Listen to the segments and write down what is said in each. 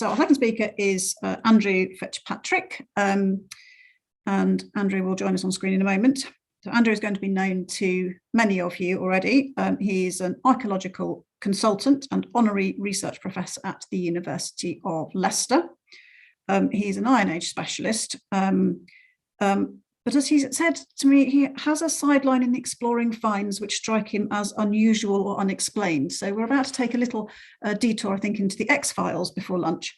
So our second speaker is Andrew Fitzpatrick, and Andrew will join us on screen in a moment. So Andrew is going to be known to many of you already. He's an archaeological consultant and honorary research professor at the University of Leicester. He's an Iron Age specialist, but as he said to me, he has a sideline in exploring finds which strike him as unusual or unexplained. So we're about to take a little detour, I think, into the X-Files before lunch.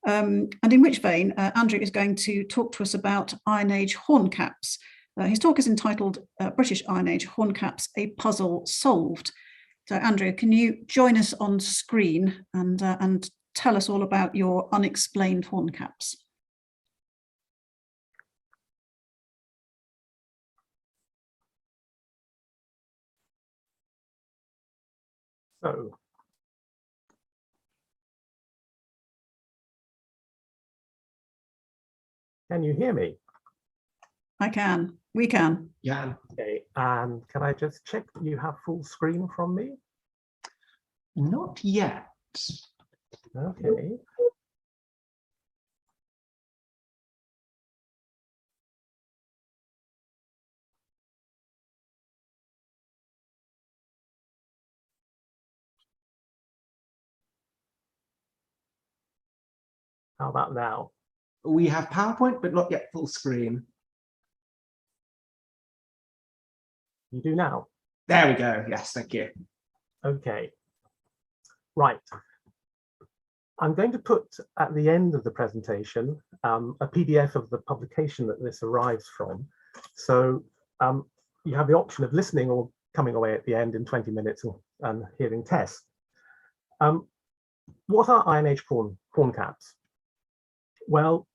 And in which vein, Andrew is going to talk to us about Iron Age horn caps. His talk is entitled British Iron Age Horn Caps, a Puzzle Solved. So Andrew, can you join us on screen and tell us all about your unexplained horn caps? So, can you hear me? I can. We can. Yeah. Okay, and can I just check that you have full screen from me? Not yet. Okay. How about now? We have PowerPoint, but not yet full screen. You do now? There we go. Yes, thank you. Okay. Right. I'm going to put at the end of the presentation a PDF of the publication that this arrives from. So you have the option of listening or coming away at the end in 20 minutes and hearing tests. What are Iron Age horn caps? Well,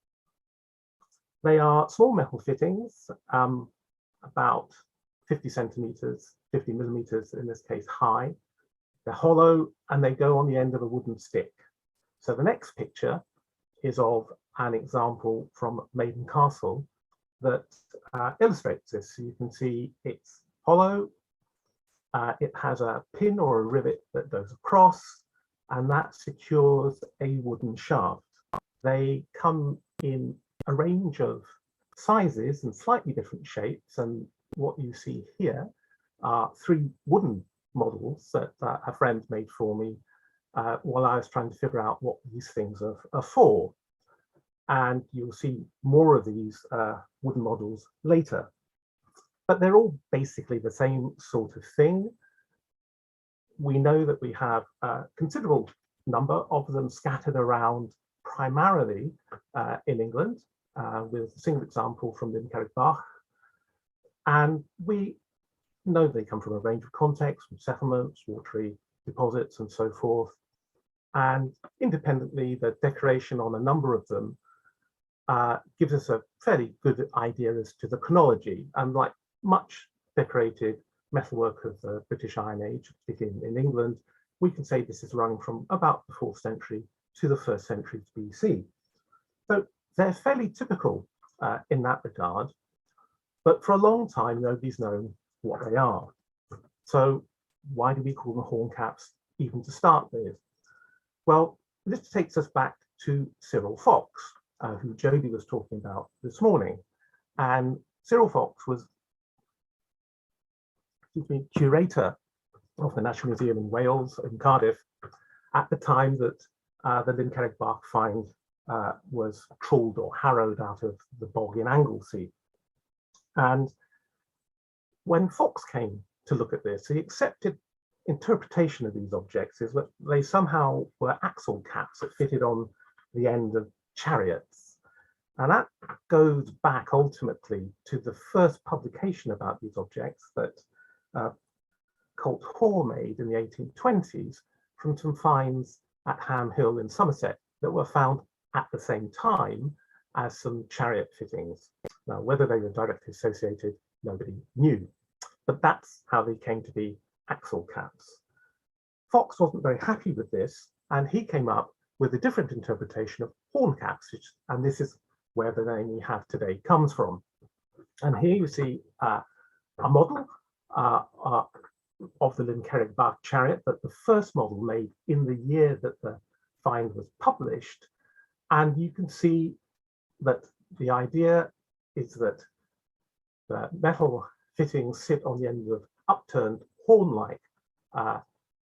they are small metal fittings, about 50 centimeters, 50 millimeters in this case high. They're hollow and they go on the end of a wooden stick. So the next picture is of an example from Maiden Castle that illustrates this. So you can see it's hollow, it has a pin or a rivet that goes across, and that secures a wooden shaft. They come in a range of sizes and slightly different shapes, and what you see here are 3 wooden models that a friend made for me while I was trying to figure out what these things are for. And you'll see more of these wooden models later. But they're all basically the same sort of thing. We know that we have a considerable number of them scattered around primarily in England, with a single example from Llyn-Cerrig-Bach. And we know they come from a range of contexts, from settlements, watery deposits, and so forth. And independently, the decoration on a number of them gives us a fairly good idea as to the chronology. And like much decorated metalwork of the British Iron Age, particularly in England, we can say this is running from about the 4th century to the 1st century BC. So they're fairly typical in that regard, but for a long time, nobody's known what they are. So why do we call them horn caps even to start with? Well, this takes us back to Cyril Fox, who Jodie was talking about this morning. And Cyril Fox was curator of the National Museum in Wales, in Cardiff, at the time that the Llyn-Cerrig-Bach find was trawled or harrowed out of the bog in Anglesey. And when Fox came to look at this, he accepted interpretation of these objects is that they somehow were axle caps that fitted on the end of chariots. And that goes back ultimately to the first publication about these objects that Colt Hoare made in the 1820s from some finds at Ham Hill in Somerset that were found at the same time as some chariot fittings. Now, whether they were directly associated, nobody knew, but that's how they came to be axle caps. Fox wasn't very happy with this, and he came up with a different interpretation of horn caps, and this is where the name we have today comes from. And here you see a model of the Llyn-Cerrig-Bach chariot, but the first model made in the year that the find was published And you can see that the idea is that the metal fittings sit on the end of upturned horn-like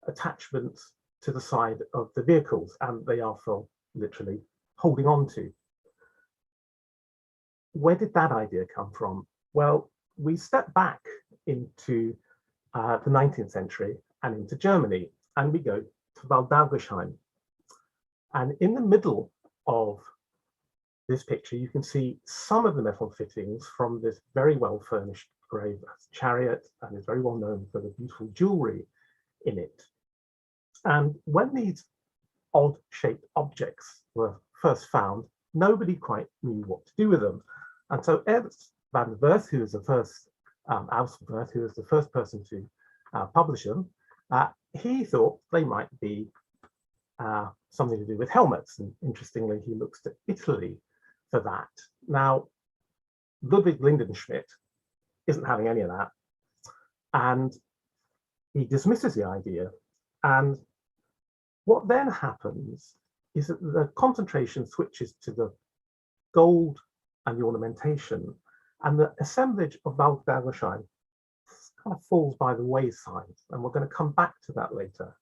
attachments to the side of the vehicles, and they are for literally holding on to. Where did that idea come from? Well, we step back into the 19th century and into Germany, and we go to Waldaugesheim. And in the middle of this picture, you can see some of the metal fittings from this very well furnished grave chariot, and is very well known for the beautiful jewelry in it. And when these odd shaped objects were first found, nobody quite knew what to do with them. And so Ernst van der Werth, who was the first, who was the first person to publish them, he thought they might be something to do with helmets. And interestingly, he looks to Italy for that. Now, Ludwig Lindenschmidt isn't having any of that. And he dismisses the idea. And what then happens is that the concentration switches to the gold and the ornamentation, and the assemblage of Waldaugesheim kind of falls by the wayside, and we're going to come back to that later.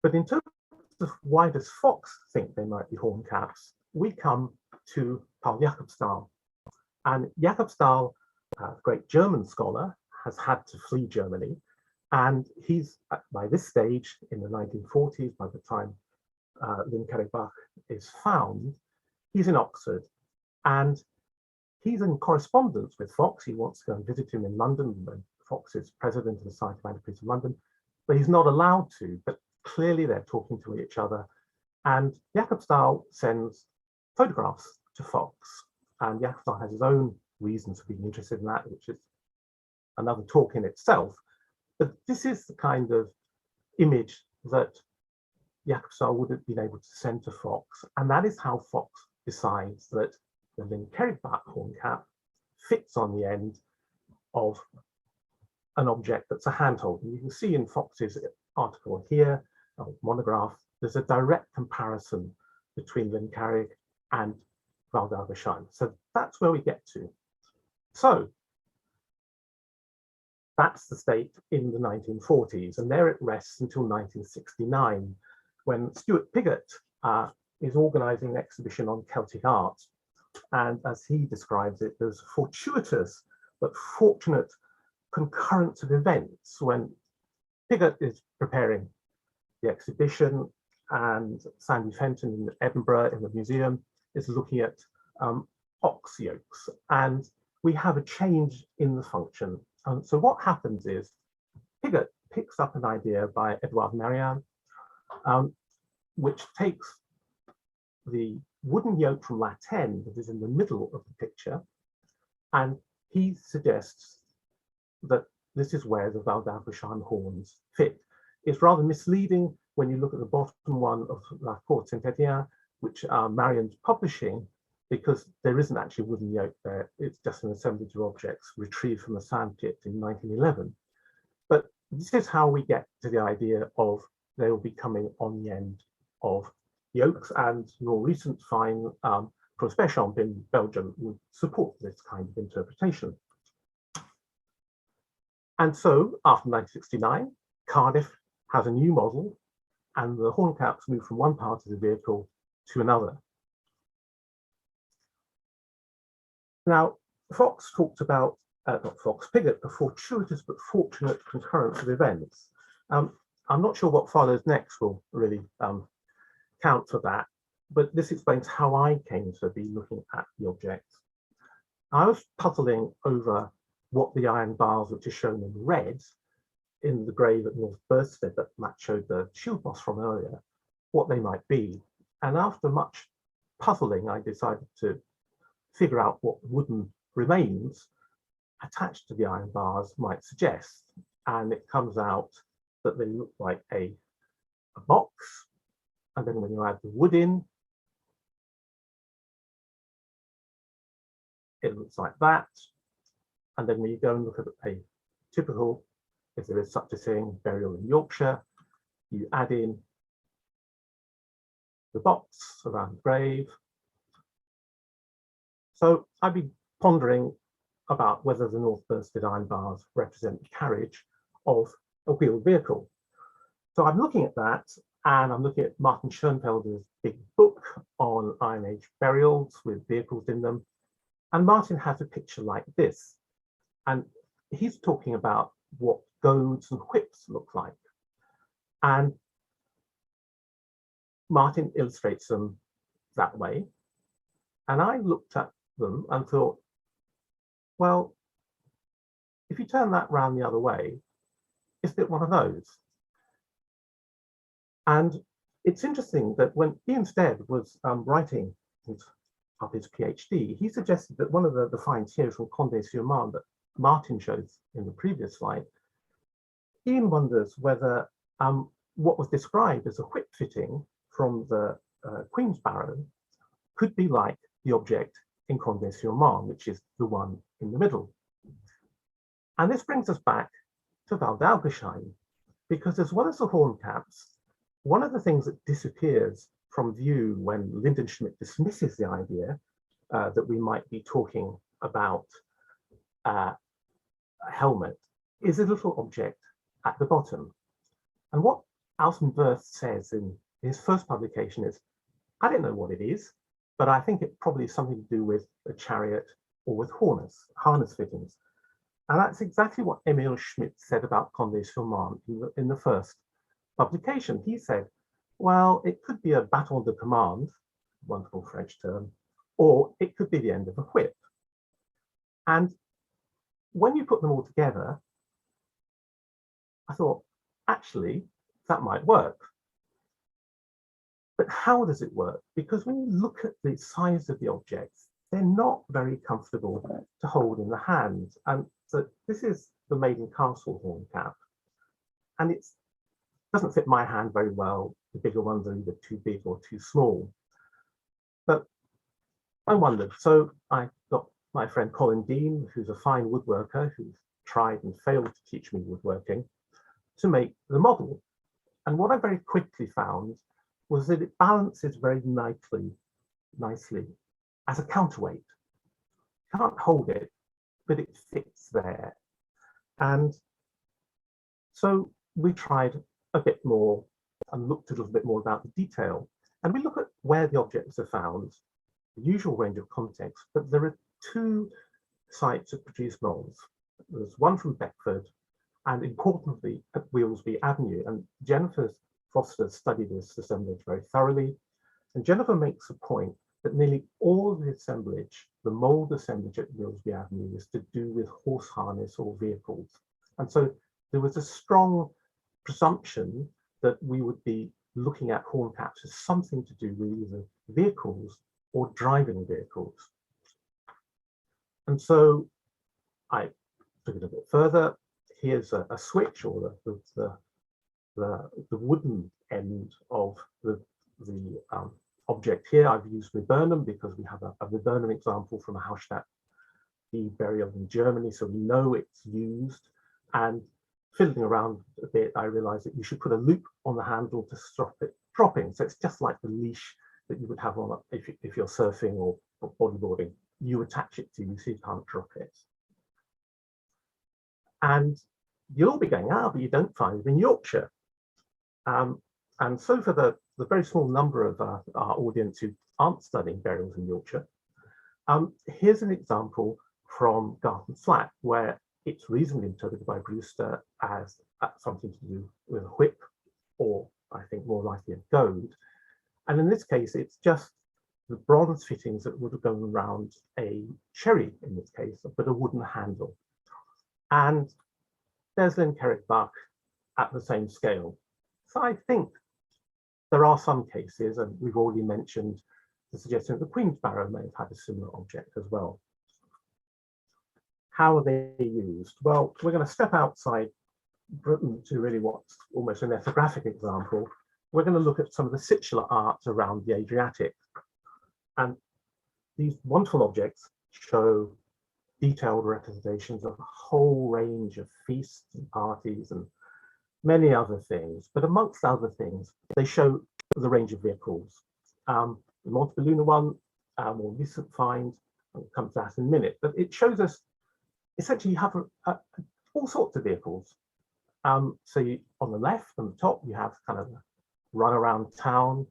But in terms of why does Fox think they might be horn caps, we come to Paul Jakobsthal. And Jakobsthal, a great German scholar, has had to flee Germany, and he's, by this stage in the 1940s, by the time Lynn-Carrick-Bach is found, he's in Oxford, and he's in correspondence with Fox. He wants to go and visit him in London when Fox is president of the Society of Antiquities of London, but he's not allowed to. But clearly they're talking to each other. And Jakobsthal sends photographs to Fox. And Jakobsthal has his own reasons for being interested in that, which is another talk in itself. But this is the kind of image that Jakobsthal would have been able to send to Fox. And that is how Fox decides that the Lynn-Carrick-Bach horn cap fits on the end of an object that's a handhold. And you can see in Fox's article here, monograph, there's a direct comparison between Lynn-Carrick and Waldaugesheim. So that's where we get to. So that's the state in the 1940s, and there it rests until 1969, when Stuart Pigott is organising an exhibition on Celtic art. And as he describes it, there's a fortuitous but fortunate concurrence of events when Pigott is preparing the exhibition, and Sandy Fenton in Edinburgh in the museum is looking at ox yokes, and we have a change in the function. So what happens is Pigott picks up an idea by Edouard Marian, which takes the wooden yoke from La Tène that is in the middle of the picture, and he suggests that this is where the Waldaugesheim horns fit. It's rather misleading when you look at the bottom one of La Cour Saint-Étienne, which Marian's publishing, because there isn't actually a wooden yoke there. It's just an assemblage of objects retrieved from a sand pit in 1911. But this is how we get to the idea of they will be coming on the end of yokes, and more recent find from Spechamp in Belgium would support this kind of interpretation. And so after 1969, Cardiff has a new model, and the horn caps move from one part of the vehicle to another. Now, Fox talked about, not Fox, Pigott, a fortuitous but fortunate concurrence of events. I'm not sure what follows next will really count for that, but this explains how I came to be looking at the object. I was puzzling over what the iron bars, which are shown in red in the grave at North Birstead that Matt showed the shield boss from earlier, what they might be. And after much puzzling, I decided to figure out what wooden remains attached to the iron bars might suggest. And it comes out that they look like a box. And then when you add the wood in, it looks like that. And then when you go and look at a typical, if there is such a thing, burial in Yorkshire, you add in the box around the grave. So I've been pondering about whether the north bursted iron bars represent the carriage of a wheeled vehicle. So I'm looking at that, and I'm looking at Martin Schoenfelder's big book on Iron Age burials with vehicles in them. And Martin has a picture like this. And he's talking about what goads and whips look like. And Martin illustrates them that way. And I looked at them and thought, well, if you turn that round the other way, isn't it one of those? And it's interesting that when Ian Stead was writing his PhD, he suggested that one of the finds here from Condé-sur-Marne that Martin shows in the previous slide, Ian wonders whether what was described as a whip fitting from the Queen's Barrow could be like the object in Condé-sur-Marne, which is the one in the middle. And this brings us back to Val d'Algesheim, because as well as the horn caps, one of the things that disappears from view when Lindenschmidt dismisses the idea that we might be talking about a helmet is a little object at the bottom. And what Alston Wirth says in his first publication is, I don't know what it is, but I think it probably is something to do with a chariot or with harness fittings. And that's exactly what Emil Schmidt said about Condé-sur-Marne in the first publication. He said, well, it could be a bâton de commande, wonderful French term, or it could be the end of a whip. And when you put them all together, I thought, actually, that might work. But how does it work? Because when you look at the size of the objects, they're not very comfortable to hold in the hand. And so this is the Maiden Castle horn cap. And it doesn't fit my hand very well. The bigger ones are either too big or too small. But I wondered, so I got my friend Colin Dean, who's a fine woodworker who's tried and failed to teach me woodworking, to make the model. And what I very quickly found was that it balances very nicely as a counterweight. You can't hold it, but it fits there. And so we tried a bit more and looked a little bit more about the detail. And we look at where the objects are found, the usual range of context, but there are two sites that produce molds. There's one from Beckford, and importantly at Wheelsby Avenue. And Jennifer Foster studied this assemblage very thoroughly. And Jennifer makes a point that nearly all of the assemblage, the mold assemblage at Wheelsby Avenue, is to do with horse harness or vehicles. And so there was a strong presumption that we would be looking at horn caps as something to do with either vehicles or driving vehicles. And so I took it a bit further. Here's a switch, or the wooden end of the object here. I've used viburnum because we have a viburnum example from a Hallstatt burial in Germany, so we know it's used. And fiddling around a bit, I realized that you should put a loop on the handle to stop it dropping. So it's just like the leash that you would have on if you're surfing or bodyboarding. You attach it to you so you can't drop it. And you'll all be going, but you don't find them in Yorkshire. And so for the very small number of our audience who aren't studying burials in Yorkshire, here's an example from Garton Flat, where it's reasonably interpreted by Brewster as something to do with a whip, or I think more likely a goad. And in this case, it's just the bronze fittings that would have gone around a chariot in this case, but a wooden handle. And there's Lynn Kerrick-Buck at the same scale. So I think there are some cases, and we've already mentioned the suggestion that the Queen's Barrow may have had a similar object as well. How are they used? Well, we're going to step outside Britain to really what's almost an ethnographic example. We're going to look at some of the sitular art around the Adriatic. And these wonderful objects show detailed representations of a whole range of feasts and parties and many other things. But amongst other things, they show the range of vehicles. The Montebelluna one, more recent find, I'll come to that in a minute, but it shows us essentially you have all sorts of vehicles. So on the left, on the top, you have kind of run around town.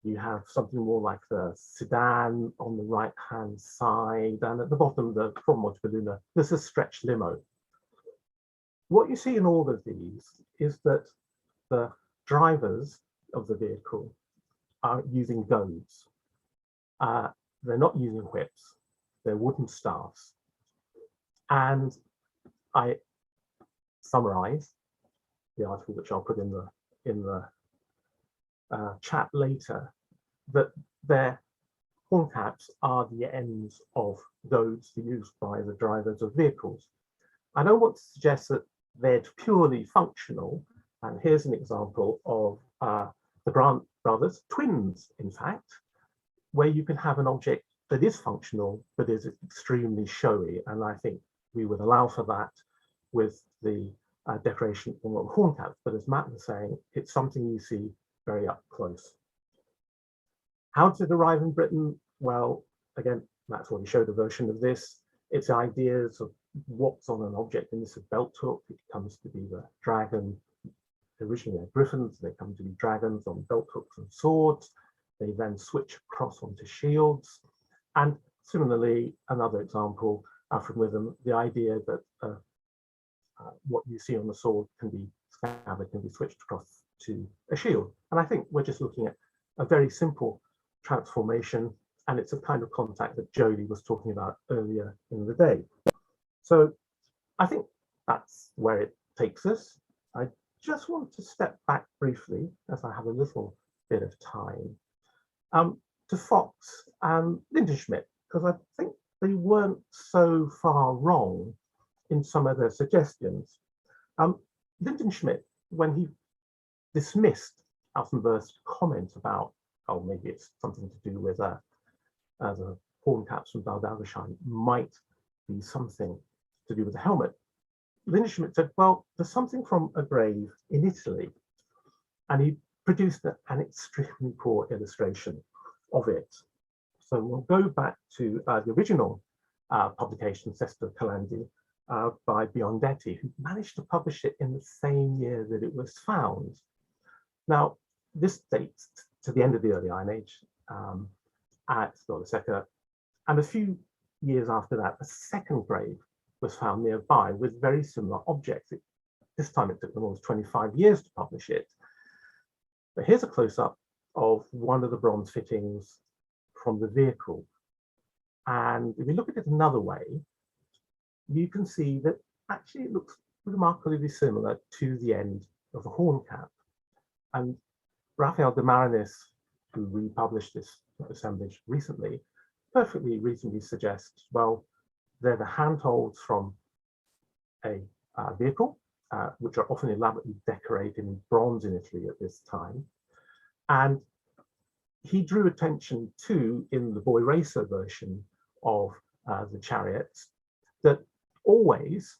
You have something more like the sedan on the right-hand side, and at the bottom, from Montebelluna, there's a stretched limo. What you see in all of these is that the drivers of the vehicle are using goads. They're not using whips, they're wooden staffs. And I summarize the article, which I'll put in the chat later, that their horn caps are the ends of goads used by the drivers of vehicles. I don't want to suggest that they're purely functional, and here's an example of the Grant brothers, twins, in fact, where you can have an object that is functional but is extremely showy, and I think we would allow for that with the decoration on the horn caps. But as Matt was saying, it's something you see very up close. How did it arrive in Britain? Well, again, Matt's already showed a version of this. It's ideas of what's on an object, and this is a belt hook. It comes to be the dragon. Originally they're griffins, they come to be dragons on belt hooks and swords. They then switch across onto shields. And similarly, another example from Witham, the idea that what you see on the sword can be scabbard, can be switched across to a shield. And I think we're just looking at a very simple transformation, and it's a kind of contact that Jodie was talking about earlier in the day. So I think that's where it takes us. I just want to step back briefly, as I have a little bit of time, to Fox and Lindenschmidt, because I think they weren't so far wrong in some of their suggestions. Lindenschmidt, when he dismissed Altenberg's comment about, oh, maybe it's something to do with the horn caps from Waldaugeschein might be something to do with the helmet, Lindenschmidt said, well, there's something from a grave in Italy, and he produced an extremely poor illustration of it. So we'll go back to the original publication, Sesta Calandi, by Biondetti, who managed to publish it in the same year that it was found. Now, this dates to the end of the early Iron Age at Goliseka, and a few years after that, a second grave was found nearby with very similar objects. This time it took them almost 25 years to publish it. But here's a close-up of one of the bronze fittings from the vehicle. And if you look at it another way, you can see that actually it looks remarkably similar to the end of the horn cap. And Raphael de Marinis, who republished this assemblage recently, perfectly reasonably suggests, well, they're the handholds from a vehicle, which are often elaborately decorated in bronze in Italy at this time. And he drew attention to, in the boy racer version of the chariots, that always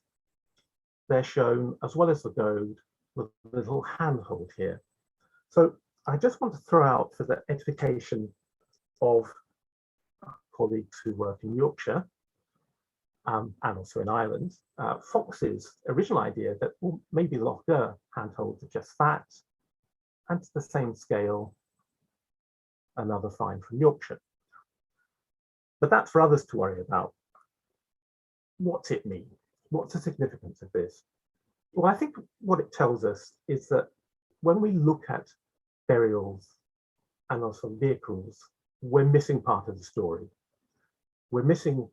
they're shown, as well as the goad, with a little handhold here. So I just want to throw out, for the edification of colleagues who work in Yorkshire, and also in Ireland, Fox's original idea that, well, maybe the Lochgar handholds are just that, and to the same scale, another find from Yorkshire. But that's for others to worry about. What's it mean? What's the significance of this? Well, I think what it tells us is that when we look at burials and also vehicles, we're missing part of the story. We're missing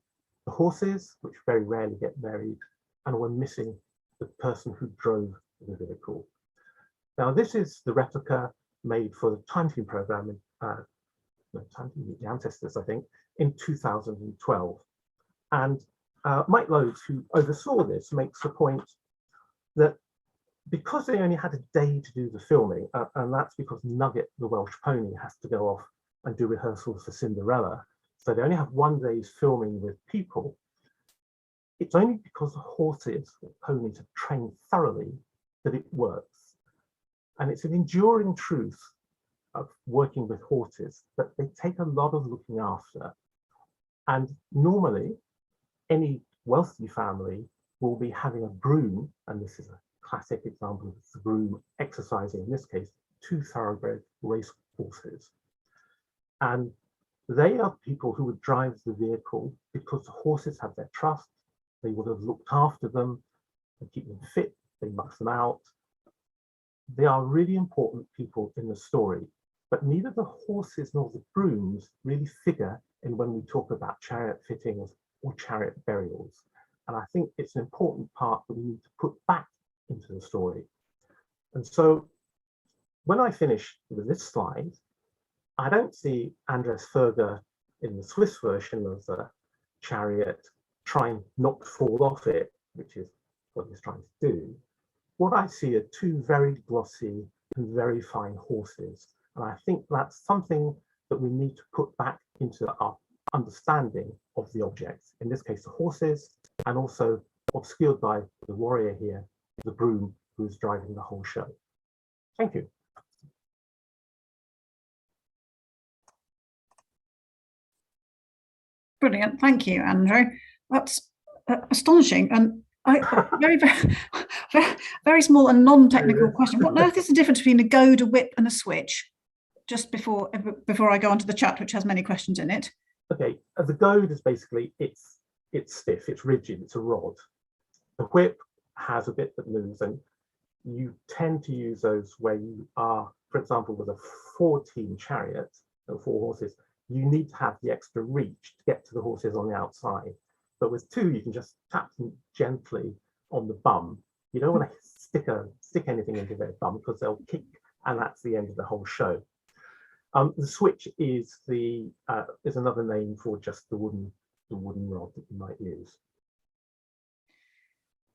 the horses, which very rarely get buried, and we're missing the person who drove the vehicle. Now, this is the replica made for the Time Team program, the Ancestors, I think, in 2012. And Mike Loads, who oversaw this, makes the point that because they only had a day to do the filming, and that's because Nugget, the Welsh pony, has to go off and do rehearsals for Cinderella, so they only have one day's filming with people. It's only because the horses or ponies are trained thoroughly that it works. And it's an enduring truth of working with horses that they take a lot of looking after. And normally, any wealthy family will be having a groom, and this is a classic example of the groom exercising, in this case, 2 thoroughbred race horses. And they are people who would drive the vehicle because the horses have their trust, they would have looked after them, they keep them fit, they muck them out. They are really important people in the story, but neither the horses nor the grooms really figure in when we talk about chariot fittings or chariot burials. And I think it's an important part that we need to put back into the story. And so when I finish with this slide, I don't see Andres Ferger in the Swiss version of the chariot trying not to fall off it, which is what he's trying to do. What I see are 2 very glossy and very fine horses. And I think that's something that we need to put back into our understanding of the objects, in this case, the horses, and also obscured by the warrior here, the groom who's driving the whole show. Thank you. Brilliant, thank you, Andrew. That's astonishing, and very small and non-technical question. What on earth is the difference between a goad, a whip, and a switch? Just before I go on to the chat, which has many questions in it. Okay, the goad is basically it's stiff, it's rigid, it's a rod. The whip has a bit that moves, and you tend to use those where you are, for example, with a 4-team chariot, or 4 horses, you need to have the extra reach to get to the horses on the outside. But with 2, you can just tap them gently on the bum. You don't want to stick anything into their bum because they'll kick, and that's the end of the whole show. The switch is another name for just the wooden rod that you might use.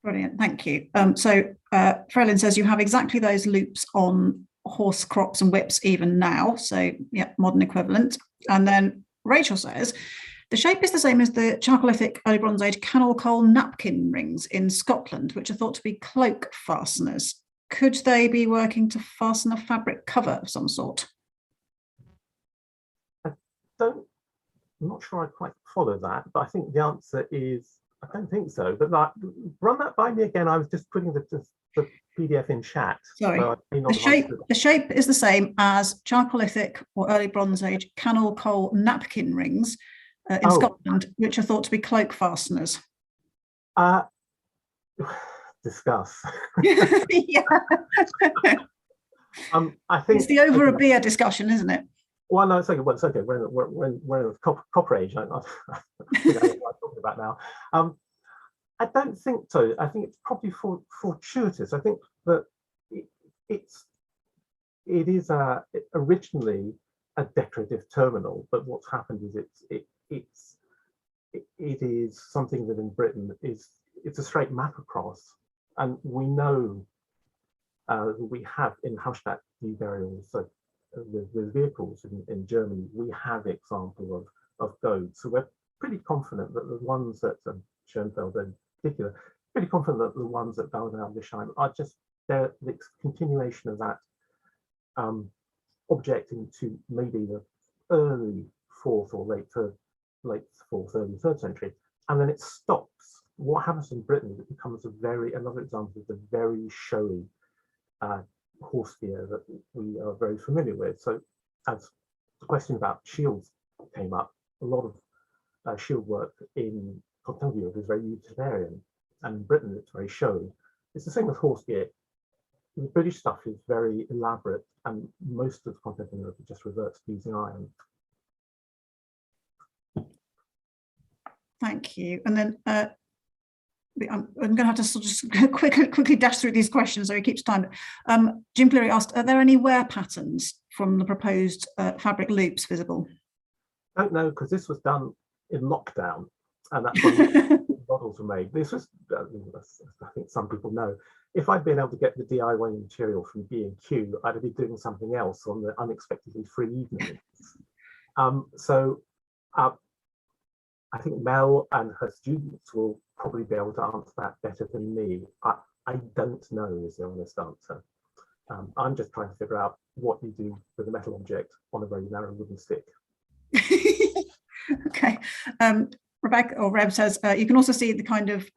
Brilliant, thank you. So Frelin says you have exactly those loops on horse crops and whips even now. So yeah, modern equivalent. And then Rachel says, the shape is the same as the Chalcolithic Early Bronze Age cannel coal napkin rings in Scotland, which are thought to be cloak fasteners. Could they be working to fasten a fabric cover of some sort? I'm not sure I quite follow that, but I think the answer is I don't think so. But like, run that by me again. I was just putting the PDF in chat. Sorry, so the shape is the same as Chalcolithic or Early Bronze Age cannel coal napkin rings in Scotland, which are thought to be cloak fasteners. Discuss. Yeah. I think it's the over a beer discussion, isn't it? Well, no, it's okay. Well, it's okay. We're in the copper age. I think I know what I'm talking about now. I don't think so. I think it's probably fortuitous. I think that it is originally a decorative terminal, but what's happened is it is something that in Britain it's a straight map across, and we know we have in Hallstatt burials. So with vehicles in Germany, we have example of goads. So we're pretty confident that the ones that Schoenfeld in particular, pretty confident that the ones at Waldau-Wischheim are just the continuation of that object into maybe the early 4th or late 4th, early 3rd century, and then it stops. What happens in Britain is it becomes another example of the very showy horse gear that we are very familiar with. So as the question about shields came up, a lot of shield work in continental Europe is very utilitarian, and in Britain it's very showy. It's the same with horse gear. The British stuff is very elaborate, and most of continental Europe just reverts to using iron. Thank you. And then I'm going to have to sort of just quickly dash through these questions so he keeps time. Jim Cleary asked, are there any wear patterns from the proposed fabric loops visible? I don't know, because this was done in lockdown, and that's when models were made. This was, I think some people know, if I'd been able to get the DIY material from B&Q, I'd be doing something else on the unexpectedly free evenings. I think Mel and her students will probably be able to answer that better than me. I don't know is the honest answer. I'm just trying to figure out what you do with a metal object on a very narrow wooden stick. Okay. Rebecca or Reb says you can also see the kind of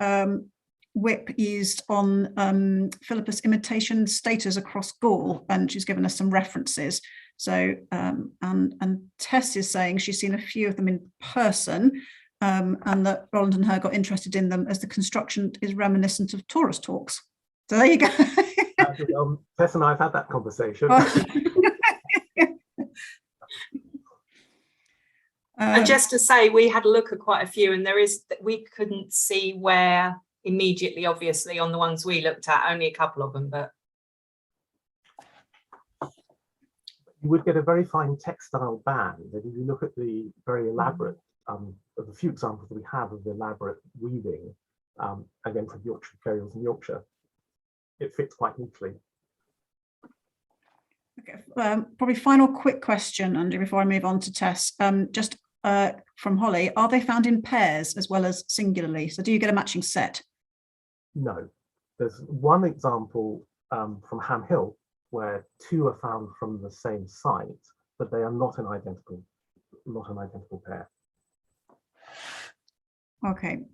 whip used on Philippus imitation staters across Gaul, and she's given us some references. So and Tess is saying she's seen a few of them in person, and that Roland and her got interested in them as the construction is reminiscent of Taurus talks. So there you go. Tess and I have had that conversation. And just to say, we had a look at quite a few, and we couldn't see where immediately, obviously, on the ones we looked at, only a couple of them, but you would get a very fine textile band. And if you look at the very elaborate, of the few examples that we have of the elaborate weaving, again from Yorkshire materials in Yorkshire, it fits quite neatly. Okay, probably final quick question, Andrew, before I move on to Tess. Just from Holly, are they found in pairs as well as singularly? So do you get a matching set? No, there's one example from Ham Hill where two are found from the same site, but they are not an identical pair. Okay.